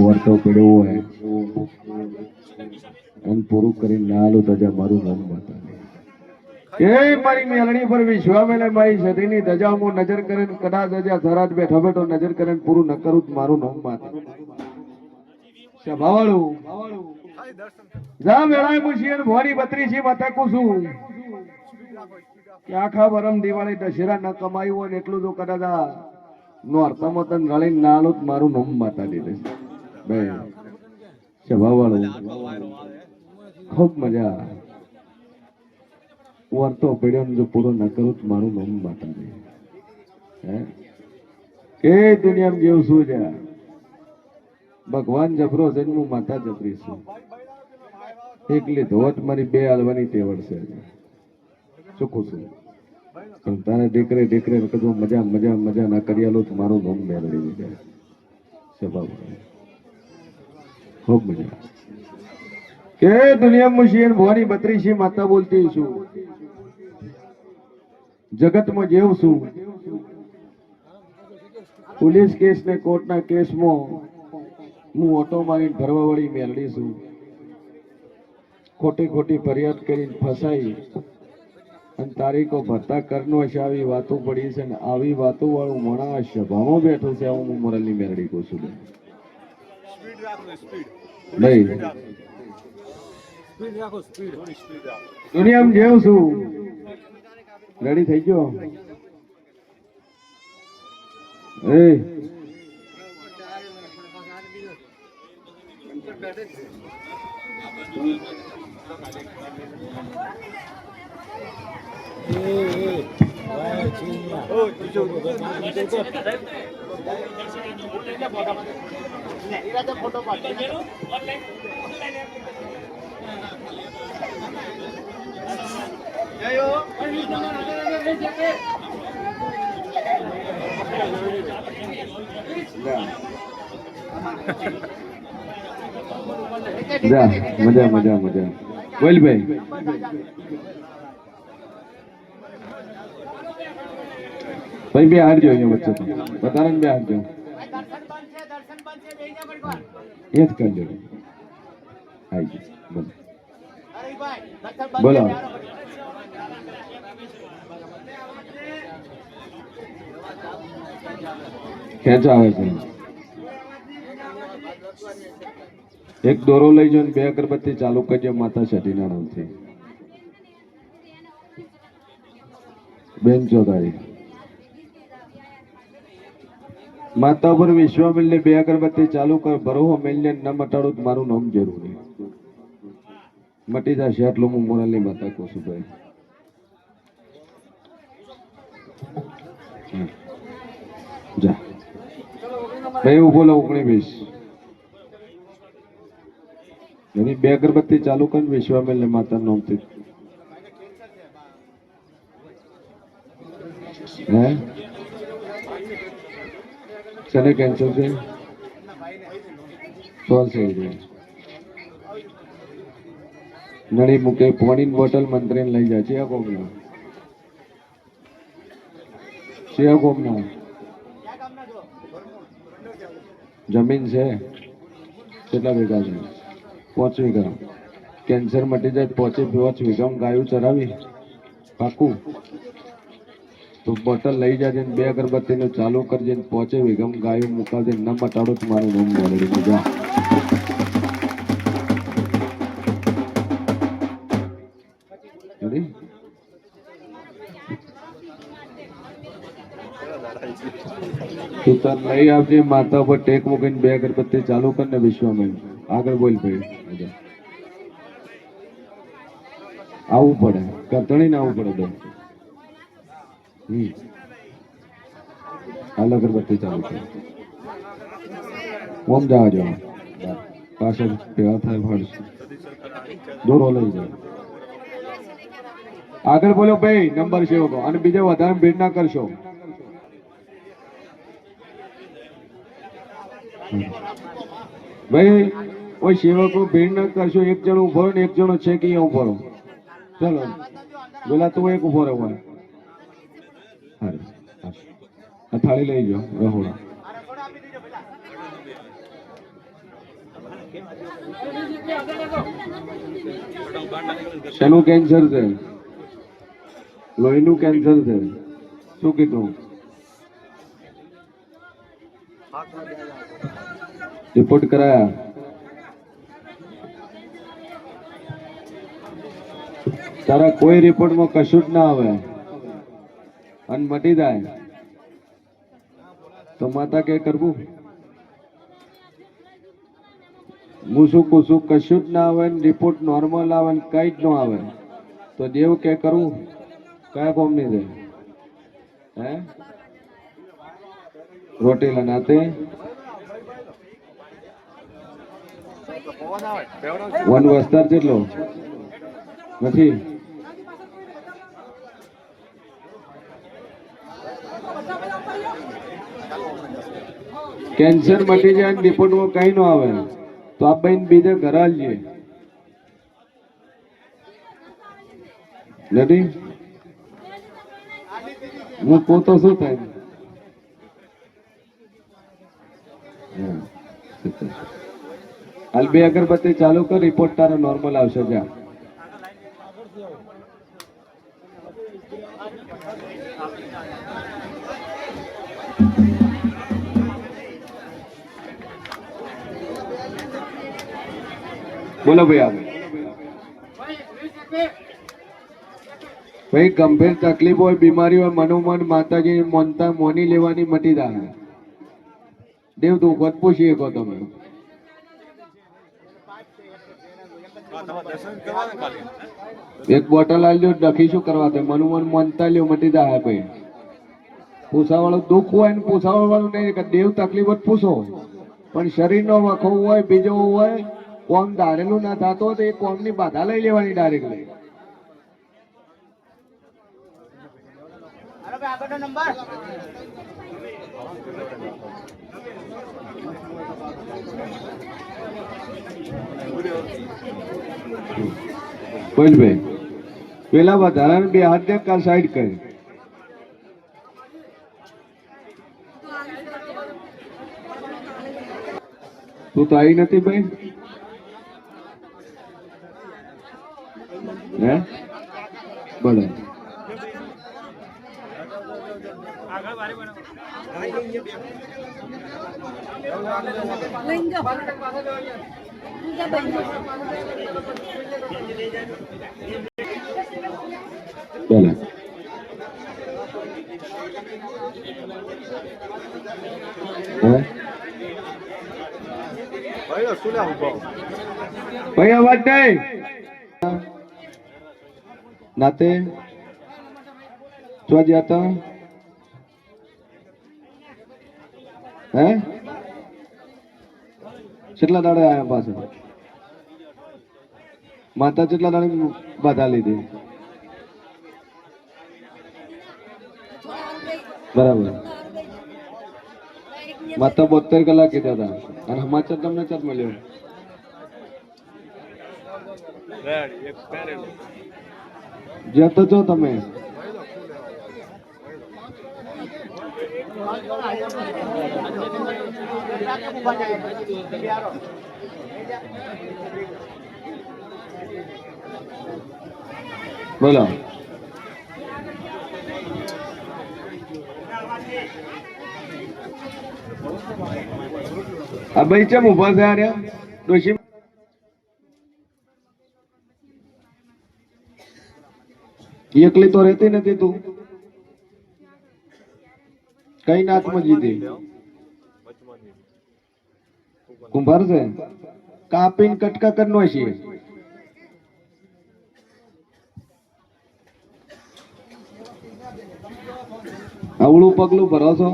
વર્તો પડ્યો હોય અને પૂરું કરીને ના આલું તો મારું નામ બતાવે એ મારી મેલણી પર વિશ્વામેલે મારી સતીની ધજા હું નજર કરીને કદાચ ધજા ધરાજ બેઠો બેઠો નજર કરીને પૂરું ન કરું મારું નામ બતાવે સભાવાળું જા વેળાએ મુશિયન ભવાની 32 બતાકું છું કે આખા વરમ દિવાળી દશેરા ન કમાયું હોય એટલું તો કદાચ નોરતામાં તને રળીને ના આલું મારું નામ બતાવી દે બે સભાવાળું ખૂબ મજા વર્તો પડ્યો જો પૂરો ન કરું તો મારું નામ બતાવે હે કે દુનિયામાં જેવું શું છે ભગવાન જબરો છે હું માતા જબરી છું એકલી ધોટ મારી બે હાલવાની તેવડ છે ચૂકું છું પણ તારે દીકરે કદું મજા મજા મજા ના કરી આલો તો મારું નામ મેળવી જાય સ્વભાવ ખૂબ મજા કે દુનિયામાં મુશિયન ભવાની 32 માતા બોલતી છું જગતમાં જેવું છું પોલીસ કેસ ને કોર્ટના કેસમાં હું ઓટો મારીને ભરવા વળી મેળવી છું ખોટી ખોટી ફરિયાદ કરીને ફસાઈ અને તારીખો ભરતા કરનો છે આવી વાતો પડી છે ને આવી વાતો વાળું માણસ સભામાં બેઠો છે હું મોરલની મેળવી કહું છું નહીં દુનિયામાં જેવું છું રેડી થઈ ગયો એ ફોટો જા મજા મજા મજા બોલ ભાઈ ભાઈ બે હારજો અહીંયા વચ્ચે બતારે બે હારજો એ જ કરજો આવી બોલો ખેંચો આવે છે એક દોરો લઈ જો બે અગરબત્તી ચાલુ કરજો માતા સતીના નામથી બેન ચોધારી માતા પર વિશ્વામિલ ને બે અગરબત્તી ચાલુ કર ભરોહો મેલને ન મટાડું તો મારું નામ જરૂરી મટી જશે એટલું હું મોરલની માતા કહું છું ભાઈ જા ભાઈ ઉભો લો 19 એની બે અગરબત્તી ચાલુ કરીને વિશ્વામિલ ને માતા નામથી હે ચને કેન્સલ છે સોલ્વ થઈ જાય નળી મૂકે પાણીની બોટલ મંત્રીને લઈ જાય છે કોમના જમીન છે કેટલા વીઘા છે 5 વીઘા કેન્સર મટી જાય 5 વીઘા ગાયું ચરાવી પાકું તો બોટલ લઈ જાય બે અગરબત્તી નું ચાલુ કરજે 5 વીઘા ગાયું મુકાવજે ન મટાડો તો મારું નામ બોલડી મજા તું તર લઈ આવજે માતા પર ટેક મૂકીને બે અગરબત્તી ચાલુ કરીને વિશ્વમાં આગળ બોલ ભાઈ આવવું પડે કરતણી ને આવવું પડે બે હાલ અગરબત્તી ચાલુ કરે ઓમ જવા જો પાછળ ભેગા થાય ફળશે દોરો લઈ જાય આગળ બોલો ભાઈ નંબર સેવકો અને બીજા વધારે ભીડ ના કરશો ભાઈ કોઈ સેવકો ભીડ ના કરશો એક જણો ઉભો ને એક જણો છે કે ઉભો રહો ચલો બોલા તું એક ઉભો રહો થાળી લઈ જાઓ રહોડા શેનું કેન્સર છે? લોહીનું કેન્સર છે. શું કીધું? રિપોર્ટ કરાયા? તારા કોઈ રિપોર્ટમાં કશું જ ના આવે અને મટી જાય તો માતા કે કરવું? હું શું કહું છું, કશું જ ના આવે ને રિપોર્ટ નોર્મલ આવે ને કઈ જ ન આવે તો દેવ કે કરવું? કયા કોમની છે? હે રોટેલા નાતે વન વસ્તાર જેટલો નથી. કેન્સર મટી જાય રિપોર્ટમાં કઈ ન આવે તો આ બેન બીજે ઘર આવીએ નથી. હું પોતો શું થાય હાલ 2 અગરબત્તી ચાલુ કર, રિપોર્ટ તારો નોર્મલ આવશે. જા બોલો ભાઈ. ભાઈ ગંભીર તકલીફ હોય, બીમારી હોય, મનોમન માતાજી મોનતા મોની લેવાની મટી જાય. દેવ તું ખોદ પૂછી શકો તમે. એક બોટલ આલ્યો ડખી શું કરવા તે મનોમન મોનતા લ્યો મટી જાય. ભાઈ પૂછાવાળું દુઃખ હોય ને પૂછાવાળું નહીં કે દેવ તકલીફ જ પૂછો, પણ શરીરનો વખો હોય બીજો હોય કોમ ધારેલું ના થતો તો એ કોમની બાધા લઈ લેવાની ડાયરેક્ટલી. ભાઈ પેલા વધારાને 2 હાથ દે કા સાઈડ કરી. તું તો આવી નથી ભાઈ? હે બોલો. બોલો ભાઈ અવાજ નહીં નાતે જો જતા હે કેટલા દાડે આયા પાછા? માતા કેટલા દાડે બાધા લીધી? બરાબર. માતા 72 કલાક કીધા હતા અને સમાચાર તમને ચાર મળ્યો. જતો છો તમે? બોલો આ ભાઈ ચમ ઉભા થયા રહ્યા? ડોશી એકલી તો રહેતી નથી. તું કઈ નાથમાં જીતી? કુંભાર છે કાપીને કટકા કરનો છે. અવળું પગલું ભરો છો?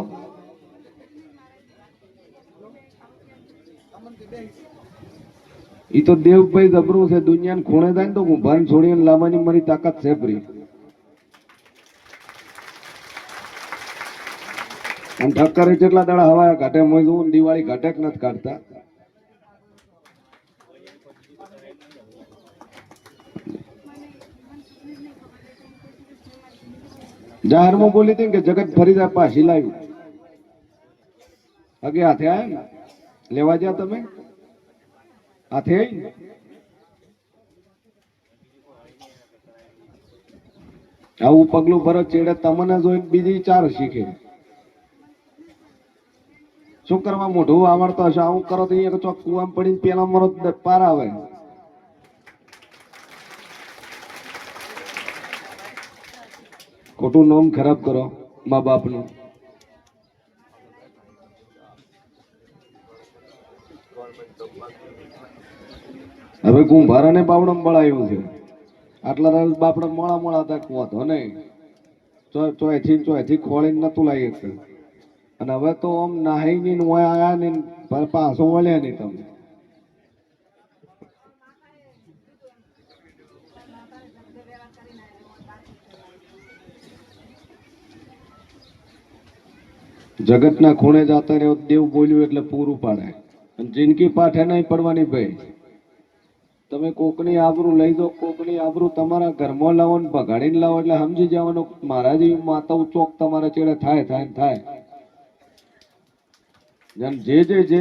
ઈ તો દેવભાઈ જબરું છે. દુનિયાને ખૂણે જાય ને તો કુંભાર છોડીને લાવવાની મારી તાકાત છે ફરી. અને ઠક્કર જેટલા દાડા હવા ઘાટે મોજું દિવાળી ઘાટે નથી કાઢતા. જાહેરમાં બોલી હતી કે જગત ફરી જાય પાછી લાવી. અગે હાથે આયા ને લેવા જ્યા તમે? હાથે આવું પગલું ભરત ચેડે તમને જોઈને બીજી 4 શીખે. શું કરવા મોઢું આવડતો હશે આવું કરો તો અહીંયા ચોક કુવામાં પડીને પેલા મરો પાર આવે. ખોટું નામ ખરાબ કરો મા બાપનું. હવે કુંભારાને બાવડમ બળાયું છે. આટલા રાત બાપડા મોળા મોળા હતા વાંધો નહીં, ચોથી ખોળીને નતું લાવી શકતું. અને હવે તો આમ નાહી ની આયા ને પાછો વળ્યા નહીં તમે. જગતના ખૂણે જાતા રહ્યો દેવ બોલ્યું એટલે પૂરું પાડે. અને જિંદગી પાઠે નહીં પડવાની ભાઈ. તમે કોકની આબરૂ લઈ દો, કોકની આબરૂ તમારા ઘરમાં લાવો ને ભગાડીને લાવો એટલે સમજી જવાનું મારા જેવી માતાઓ ચોક તમારા ચેડે થાય થાય થાય.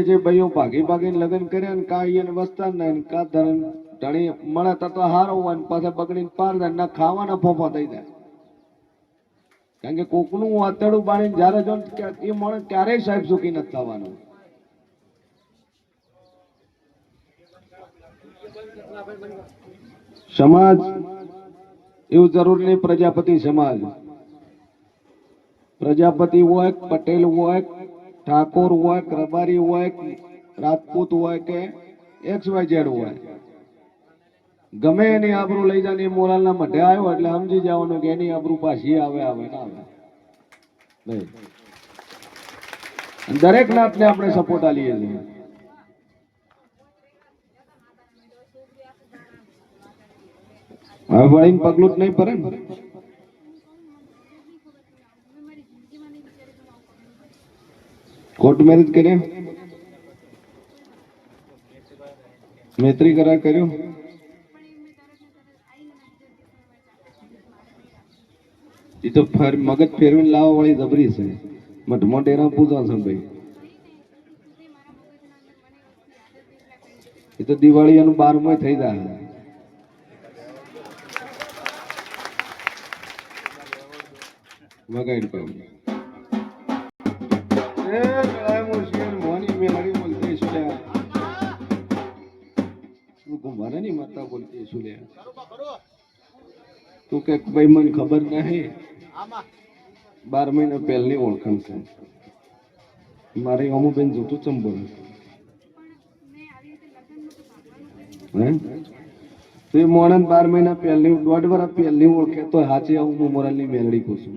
જે ભાઈઓ ભાગી ભાગીને લગ્ન કર્યા ને કા એને વસતા ને કા ધણી મળે તો હારો હોય ને પાછા બગડીને પાર જાય ના ખાવાના ફોફા થઈ જાય. કારણ કે કોકનું આતેડું બાળીને જયારે જો એ માણસ ક્યારેય સાહેબ સુખી નથી થવાનું. સમાજ એવું જરૂર નહીં પ્રજાપતિ સમાજ. પ્રજાપતિ હોય, પટેલ હોય, ઠાકોર હોય, રબારી હોય, રાજપૂત હોય કે XYZ હોય, ગમે એની આબરૂ લઈ જાય એ મોરાલના મઢે આવ્યો એટલે સમજી જવાનું કે એની આબરૂ પાછી આવે ના આવે. દરેક નાતને આપણે સપોર્ટ આલીએ છીએ. હવે વળીને પગલું જ નહીં પડે ને. કોર્ટ મેરેજ કર્યા, મૈત્રી કરાર કર્યો. એ તો મગજ ફેરવીને લાવવા વાળી જબરી છે. મઢમાં ડેરા પૂજા છે ભાઈ. એ તો દિવાળી એનું 12મો થઈ જાય. વગાડી પાડું મોની મેલડી બોલતી શું લે મારે નહીં માતા બોલતી શું લે તું કે ભાઈ મને ખબર નહીં. 12 મહિના પહેલની ઓળખાણ છે મારી અમુબેન જૂઠું ચંબો તો એ મોણસ 12 મહિના પહેલની 1.5 વર્ષ પહેલની ઓળખે તો હાચી હું મોરાલની મેલડી કહું છું.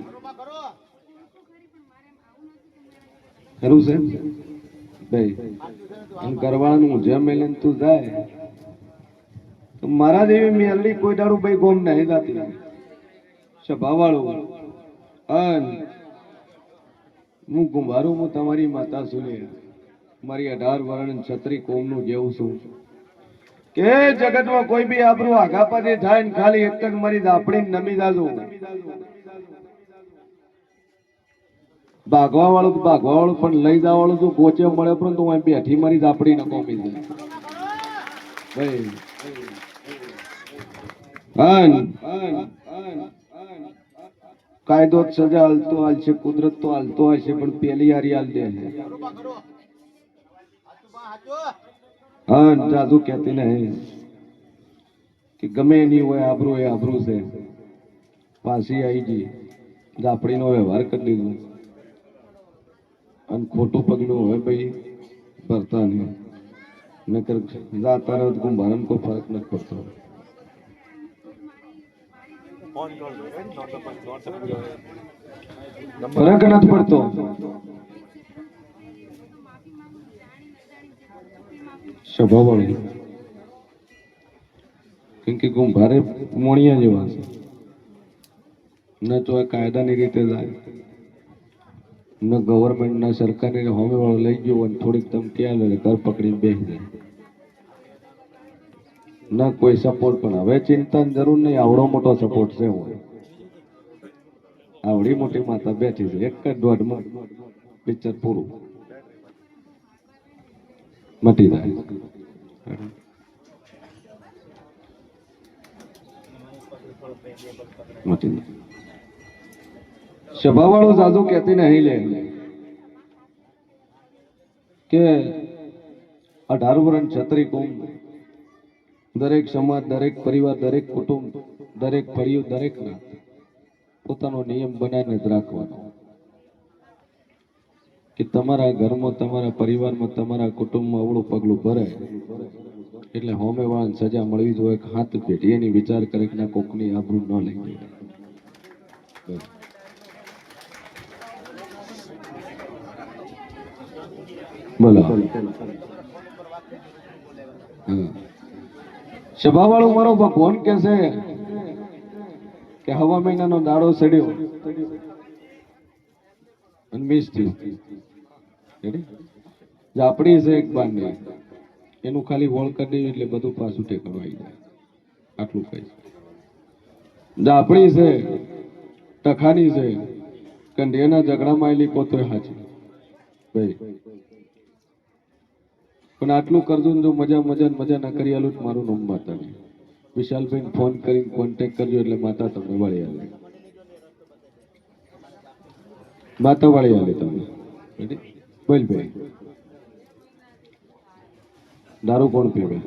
ખરું છે ભાઈ. ઘરવાળાનું જેમ મેલે તું જાય તો મારા જેવી મેલડી કોઈ દાડું ભાઈ ગોમ નહીં જાતી. સ્વભાવ વાળું હું કુંભારું, હું તમારી માતા સુને મારી 18 વર્ણ છત્રી કોમનું જેવું છું કે જગતમાં કોઈ બી આબરૂ આગા પાછી થાય ને ખાલી એક જ મારી દાપડી નમી જાજો. ભાગવા વાળું પણ લઈ જવા વાળું જો ગોચે મળે પણ તો બેઠી મારી દાપડી ન કોમી જાય. કાયદો સજા હાલતો હાલશે, કુદરત તો હાલતો હશે પણ પેલી હારી હાલ દે. જાદુ કહેતી નહીં કે ગમે એની હોય આબરૂ એ આબરૂ છે. પાછી આવી ગઈ દાપડીનો વ્યવહાર કરી લીધો અને ખોટું પગલું હોય ભાઈ ભરતા નહીં. નકર જાતા રહો કુંભારણ કોઈ ફરક નથી પડતો. ફરક નથી પડતો. સ્વભાવ વાળી કેમ કે કુંભારે મોણિયા જેવા છે. ન તો કાયદાની રીતે જાય, ન ગવર્મેન્ટ ના સરકારની હોમે વાળો લઈ ગયો અને થોડીક ધમકી આવે ઘર પકડીને બેસી જાય. ન કોઈ સપોર્ટ. પણ હવે ચિંતાની જરૂર નહીં, આવડો મોટો સપોર્ટ છે. હોય આવડી મોટી માતા બેઠી છે, 1.5 માં પિક્ચર પૂરું મટી જાય. સભા વાળો જાદુ કહેતી નહીં લે કે 18 વર્ષ છત્રી કુંભ દરેક સમાજ, દરેક પરિવાર, દરેક કુટુંબ, દરેક ફળિયું, દરેક ના પોતાનો નિયમ બનાવીને જ રાખવાનો કે તમારા ઘરમાં, તમારા પરિવારમાં, તમારા કુટુંબમાં અવળું પગલું ભરે એટલે હોમે વાળાને સજા મળવી જોઈએ. હાથ પેઢી એની વિચાર કરે કે ના કોકની આબરૂ ન લઈ જાય. બોલો સભા વાળો મારો ભગવાન કે છે કે હવા મહિનાનો દાડો સડ્યો અને મિસ થયું. આપણી છે એક બાંધી એનું ખાલી વોળ કરી દેવી એટલે બધું પાછું ટેકવાનું આવી જાય. આટલું કઈ આપણી છે ટખાની છે કંઢિયાના ઝઘડામાં આવેલી પોતે હાચી ભાઈ, પણ આટલું કરજો જો મજા ના કરી આલું મારું નામ માતા નહીં. વિશાલભાઈ ફોન કરીને કોન્ટેક્ટ કરજો એટલે માતા તમને વાળી આવે, માતા વાળી આવે તમને. બોલ ભાઈ, દારૂ કોણ પીવે?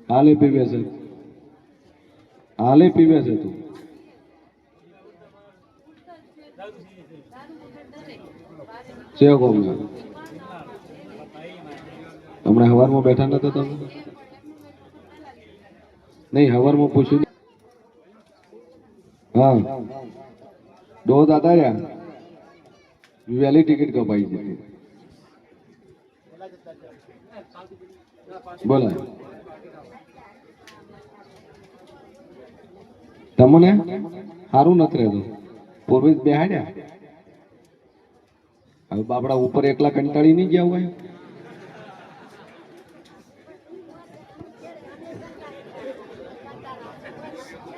હાલે પીવે છે, હાલે પીવે છે તું? છે કોણ? હમણાં હવારમાં બેઠા નતા તમે? નહીં, હવારમાં પૂછ્યું. હા, દો દાદા રહ્યા વહેલી ટિકિટ કપાઈ દીધી. બોલા તમને સારું નથી રહેતું. પૂર્વે બેહાડ્યા હવે બાપડા ઉપર એકલા કંટાળી નહીં ગયા હોય.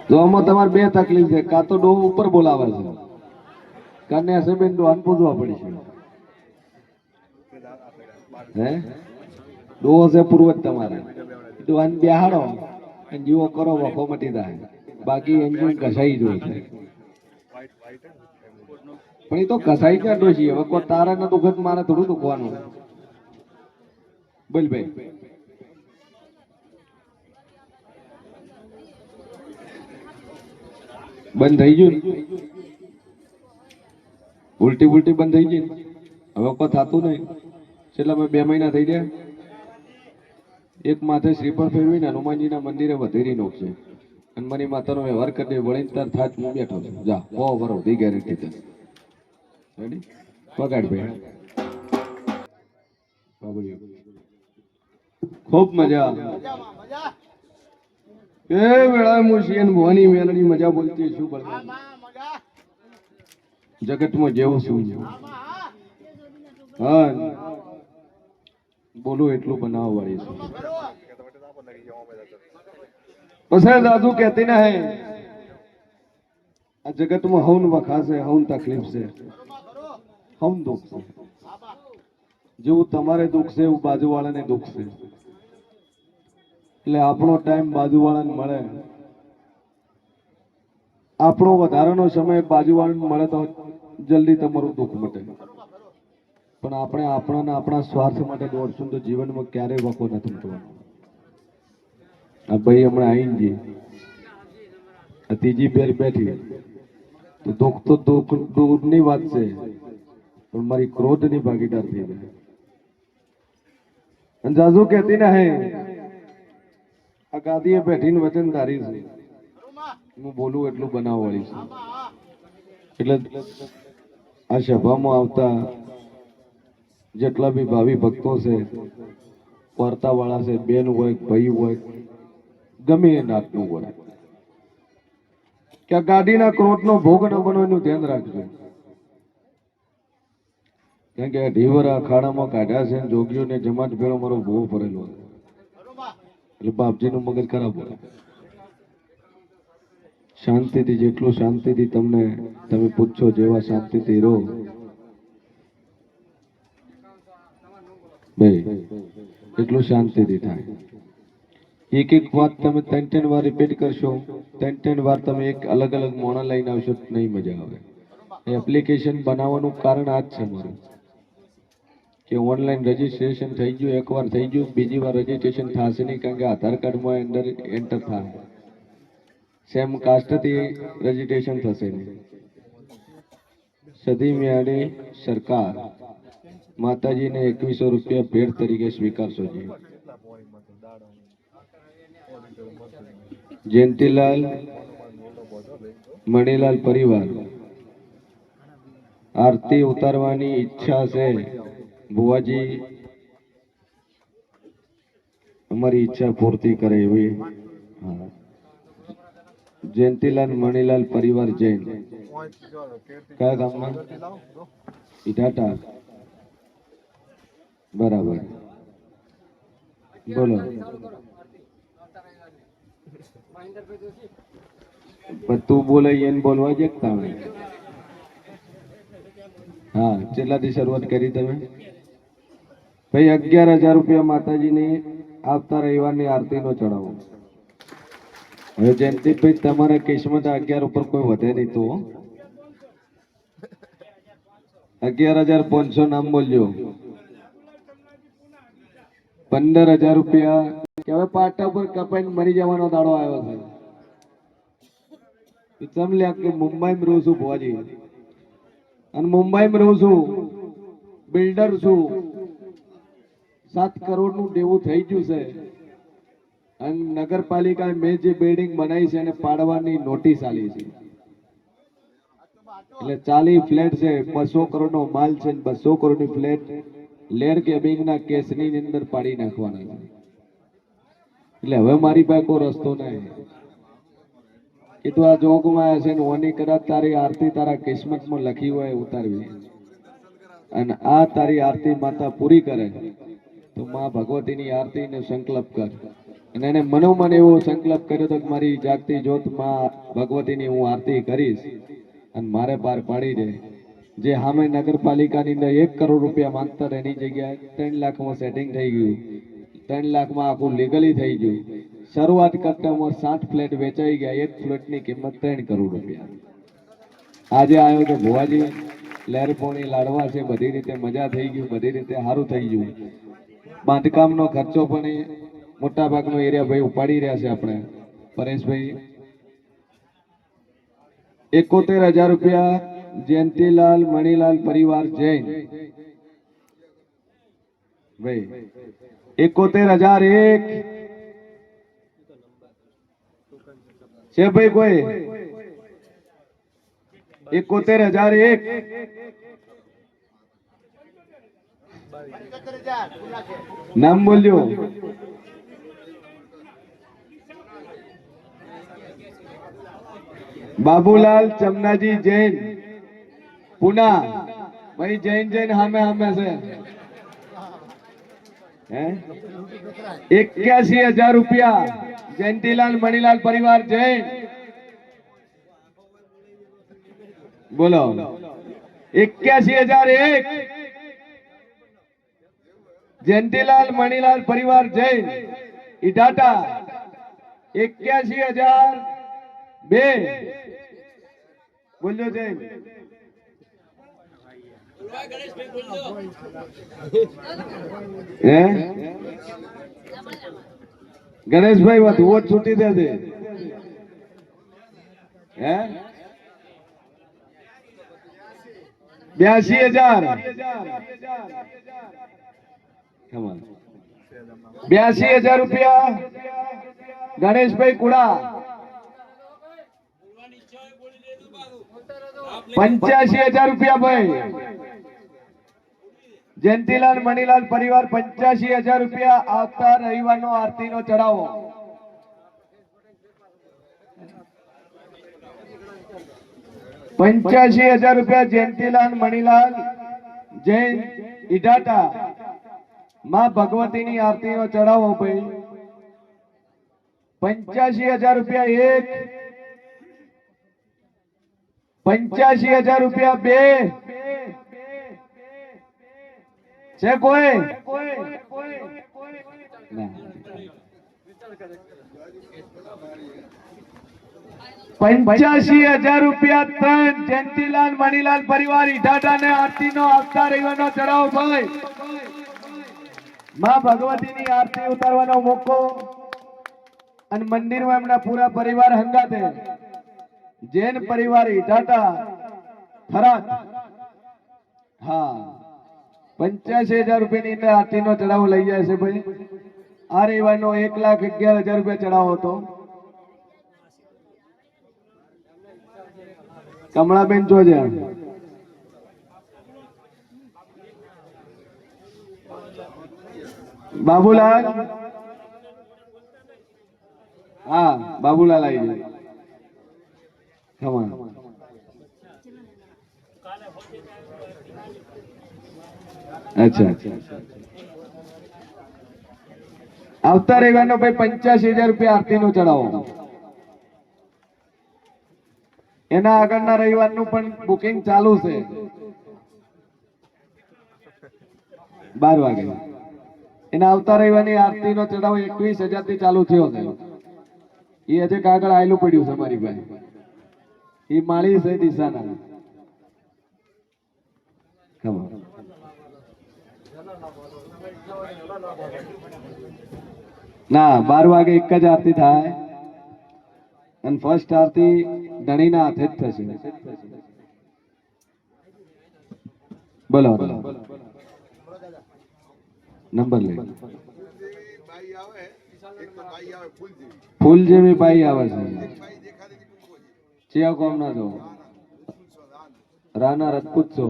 જો આમાં તમારે બે તકલીફ છે, કાં તો ડો ઉપર બોલાવે છે, કાને હસબેન્ડ ડોહાન પૂછવા પડી છે. હે ડો છે પૂર્વજ તમારે ડોહાન બેહાડો અને જીવો કરો, વખો મટી જાય. બાકી એન્જિન ઘસાઈ જોઈ છે, પણ એ તો ઘસાઈ ક્યાં ડોશી. હવે કોઈ તારા ના દુખત મારે થોડું દુખવાનું. બોલ ભાઈ, બંધ થઈ ગયું? ઉલટી ઉલટી બંધ થઈ ગઈ? હવે કોઈ થતું નહીં. છેલ્લા 2 મહિના થઈ ગયા. એક માથે શ્રીફળ ફેરવીને હનુમાનજીના મંદિરે વધેરી નોખશે અને મારી માતાનો વ્યવહાર કરી દે. વળીને તાર થાચ હું બેઠો છું. જા બહુ બરો દી ગેરંટી છે. રેડી? પગાડ ભાઈ. ખૂબ મજા એ વેળા મુશિયન ભવાની મેલડી મજા બોલતી શું બોલવા જગતમાં જેવું શું. હા બોલું એટલું બનાવવા વાળી છે. પછી દાદુ કહેતી ના હે આ જગતમાં હવન વખાશે, હવન તકલીફ છે, હવન દુઃખ છે. જેવું તમારે દુઃખ છે એવું બાજુવાળાને દુઃખ છે. એટલે આપણો ટાઈમ બાજુવાળાને મળે, આપણો વધારાનો સમય બાજુવાળાને મળે તો જલ્દી તમારું દુઃખ મટે. પણ આપણે આપણા સ્વાર્થ માટે દોડશું તો જીવનમાં ક્યારેય વખો નથી મટવાનો. આ ભાઈ હમણાં આવીને જી આ ત્રીજી પેર બેઠી તો દુઃખ તો દૂરની વાત છે, પણ મારી ક્રોધની ભાગીદાર થઈ જાય. અને જાજુ કહેતી ના હે આ ગાદીએ બેઠીને વચન ધારી છે, હું બોલું એટલું બનાવવાળી છે. એટલે આ સભામાં આવતા જેટલા બી ભાવિ ભક્તો છે, વાર્તા વાળા છે, બેન હોય, ભાઈ હોય, ગમે એ નાતનું હોય, કે આ ગાડીના ક્રોધનો ભોગ ન બનો એનું ધ્યાન રાખજો. કારણ કે ઢીવરા ખાડામાં કાઢ્યા છે, જોગીઓને જમાત ભેળો મારો ભોગ ભરેલો એટલે બાપજીનું મગજ ખરાબ હોય. શાંતિથી, જેટલું શાંતિથી તમે પૂછો, જેવા શાંતિથી રહો ભાઈ એટલું શાંતિથી થાય. એક વાત તમે 3 વાર રિપીટ કરશો ત્રણ વાર તમે એક અલગ અલગ મોણા લઈને આવશો તો નહીં મજા આવે. એપ્લિકેશન બનાવવાનું કારણ આ જ છે મારું કે ઓનલાઈન રજીસ્ટ્રેશન થઈ ગયું, એકવાર થઈ ગયું, બીજી વાર રજીસ્ટ્રેશન થશે નહીં, કારણ કે આધાર કાર્ડમાં અંદર એન્ટર થાય, સેમ કાસ્ટથી રજીસ્ટ્રેશન થશે નહીં. સદી મેળે સરકાર માતાજીને 2100 રૂપિયા ભેટ તરીકે સ્વીકારશો. જયંતીલાલ મણીલાલ પરિવાર આરતી ઉતારવાની ઈચ્છા છે. ભુવાજી અમારી ઈચ્છા પૂર્તિ કરે એવી. જયંતીલાલ મણીલાલ પરિવાર જૈન, કયા ગામમાં? ઈટાટા. બરાબર, બોલો. તું બોલે એને બોલવા જ તમે. હા, કેટલાથી શરૂઆત કરી તમે? ભાઈ 11,000 રૂપિયા માતાજીની આવતા રવિવારની આરતીનો ચડાવો. હવે જયંતિભાઈ તમારા કેસમાં 11 ઉપર કોઈ વધે નહીં તો 11,500 નામ બોલજો. 15,000 રૂપિયા હવે પાટા પર કપાઈને મરી જવાનો દાડો આવ્યો છે. સમલ્યા કે મુંબઈમાં રહું છું ભુવાજી, અને મુંબઈમાં રહું છું, બિલ્ડર છું, 7 કરોડનું દેવું થઈ ગયું છે, અને નગરપાલિકા મેં જે બિલ્ડિંગ બનાવી છે એને પાડવાની નોટિસ આલી છે. એટલે 40 ફ્લેટ છે, 200 કરોડનો માલ છે, 200 કરોડની ફ્લેટ લેર કેબિંગના કેસની અંદર પાડી નાખવાના છે. એટલે હવે મારી પાસે કોઈ રસ્તો નહીં. કીધું આ જોગમાં હશે ને ઓની કદાચ તારી આરતી તારા કિસ્મતમાં લખી હોય ઉતારવી, અને આ તારી આરતી માતા પૂરી કરે તો માં ભગવતીની આરતીને સંકલ્પ કર. અને એને મનોમન એવો સંકલ્પ કર્યો તો મારી જાગતી જ્યોત માં ભગવતીની હું આરતી કરીશ અને મારે પાર પાડી દે. જે સામે નગરપાલિકાની અંદર 1 કરોડ રૂપિયા માંગતા એની જગ્યાએ 3 લાખમાં સેટિંગ થઈ ગયું, 3 લાખમાં આખું લીગલી થઈ ગયું. શરૂઆત કરતા 7 ફ્લેટ વેચાઈ ગયા, એક ફ્લેટની કિંમત 3 કરોડ રૂપિયા. આજે આવ્યો તો ભુવાજી લહેરપોણી લાડવા છે, બધી રીતે મજા થઈ ગયું, બધી રીતે સારું થઈ ગયું. બાંધકામનો ખર્ચો પણ મોટા ભાગનો એરિયા ભાઈ ઉપાડી રહ્યા છે. આપણે પરેશભાઈ 71,000 રૂપિયા જયંતીલાલ મણીલાલ પરિવાર જૈન ભાઈ 71,001 છે ભાઈ કોઈ 71,001 નામ બોલ્યો. બાબુલાલ ચમનાજી જૈન પુના ભાઈ જૈન જૈન સામે સામે છે. 81,000 રૂપિયા જયંતીલાલ મણીલાલ પરિવાર જૈન. બોલો 81,001 જયંતીલાલ મણીલાલ પરિવાર જૈન ઈટાટા. 81,002 બોલજો જૈન. ગણેશભાઈ વધુ વોટ છૂટી દે છે. 82,000 82,000 રૂપિયા ગણેશભાઈ કુડા. 85,000 રૂપિયા ભાઈ જયંતીલાલ મણીલાલ પરિવાર. 85,000 રૂપિયા આવતા રવિવારનો આરતીનો ચડાવો. ₹85,000 જયંતીલાલ મણીલાલ જૈન ઈટાટા. માં ભગવતીની આરતીનો ચડાવો ભાઈ. 85,000 રૂપિયા એક, 85,000 રૂપિયા બે છે કોઈ? ₹85,000 ત્રણ જયંતિલાલ મણીલાલ પરિવાર ઈટાટા ને આરતી નો આવતા રવિવારનો ચડાવો ભાઈ માં ભગવતીની આરતી ઉતારવાનો મોકો અને મંદિરમાં એમના પૂરા પરિવાર હંગાતે જૈન પરિવાર ઈટાટા થરાદ હા ₹85,000 ની આરતી નો ચડાવો લઈ જાય છે ભાઈ આ રવિવારનો ₹1,11,000 ચડાવો હતો કમળાબેન જોજે બાબુલાલ હા બાબુલાલ આવી જાય અચ્છા આવતા રવિવારનો ભાઈ ₹85,000 આરતી નો ચડાવો એના આગળના રવિવારનું પણ બુકિંગ ચાલુ છે 12 વાગે એના આવતા રવિવારની આરતી નો ચડાવો 21,000 થી ચાલુ થયો છે એ હજે કાગળ આયેલું પડ્યું છે મારી ભાઈ એ માળી છે દિશાના ના 12 વાગે એક જ આરતી થાય અને ફર્સ્ટ આરતી ધણીના હાથે જ થશે બોલો નંબર લે ફૂલ જેવી બાઈ આવે છે ચિયા કોમ ના જો રાના રજપૂત છો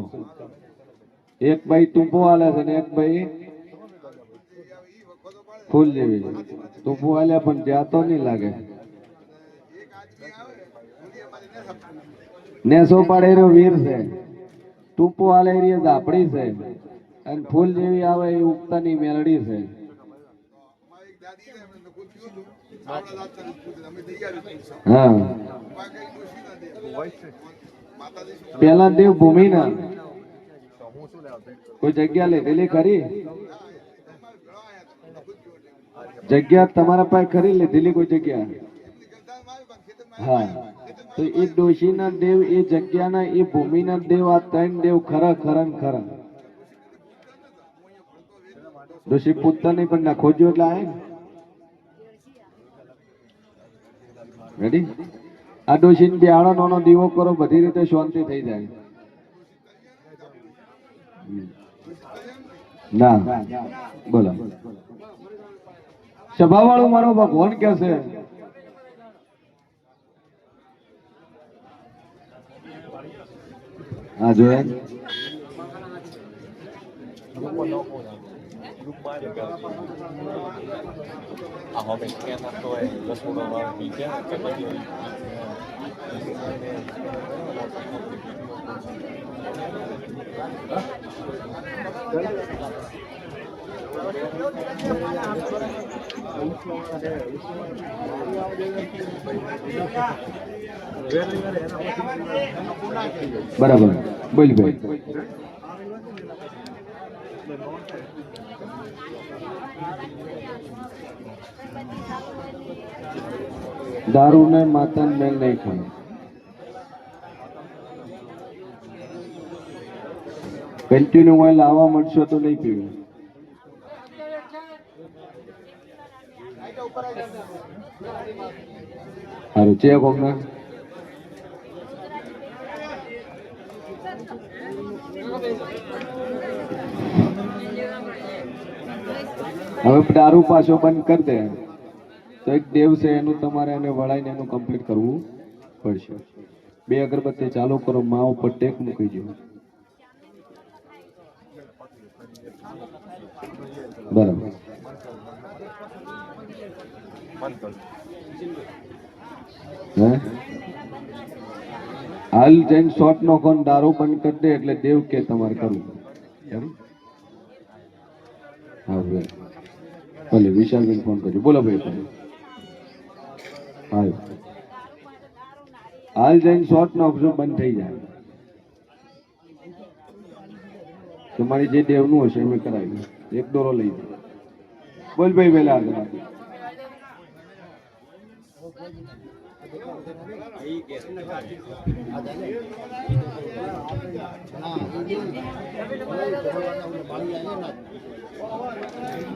એક ભાઈ ટૂંપો આલે છે ને એક ભાઈ ફૂલ જેવી ટૂંપો આલ્યા પણ જાતો નહીં લાગે નેસો પાડેરો વીર છે ટૂંપો આલે રે ઝાપડી છે અને ફૂલ જેવી આવે એ ઉગતાની મેલડી છે હા પેલા દેવ ભૂમિ ના કોઈ જગ્યા લીધેલી ખરી જગ્યા તમારા પાસે ખરી લીધેલી કોઈ જગ્યા હા તો એ ડોશીના દેવ એ જગ્યાના એ ભૂમિના દેવ આ ત્રણ દેવ ખરા ખરા ખરા ડોશી પૂછતા નહીં પણ ના ખોજ્યો એટલે આય રેડી આ ડોશીને બિહાડો નાનો દીવો કરો બધી રીતે શાંતિ થઈ જાય ના બોલો સભા વાળું મારો ભગવાન કે છે હા જોયા họ mình nghe nó tôi nó xuống nó bị chết cái mấy điều બરાબર બોલ ભાઈ दारू ने माता मेल नहीं खाई कंटिन्यू में लावा मटशो तो नहीं पीवे अरे चे कोमना હવે દારૂ પાછો બંધ કરી દે તો એક દેવ છે એનું તમારે એને વળાઈને એનું કમ્પ્લીટ કરવું પડશે 2 અગરબત્તી ચાલુ કરો માં ઉપર ટેક મૂકી દો બરાબર હે હાલ જઈને શોર્ટ નો કોણ દારૂ બંધ કરી દે એટલે દેવ કે તમારે કરવું હા ભાઈ ભલે વિશાલબેન ફોન કરજો બોલો ભાઈ હાલ જઈને શોર્ટ નો ઓપ્શન બંધ થઈ જાય તમારી જે દેવનું હશે એમ કરાવી એક દોરો લઈ દો બોલ ભાઈ પેલા આગળ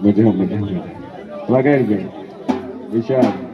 મજા મજા વગાડી દે વિશાલ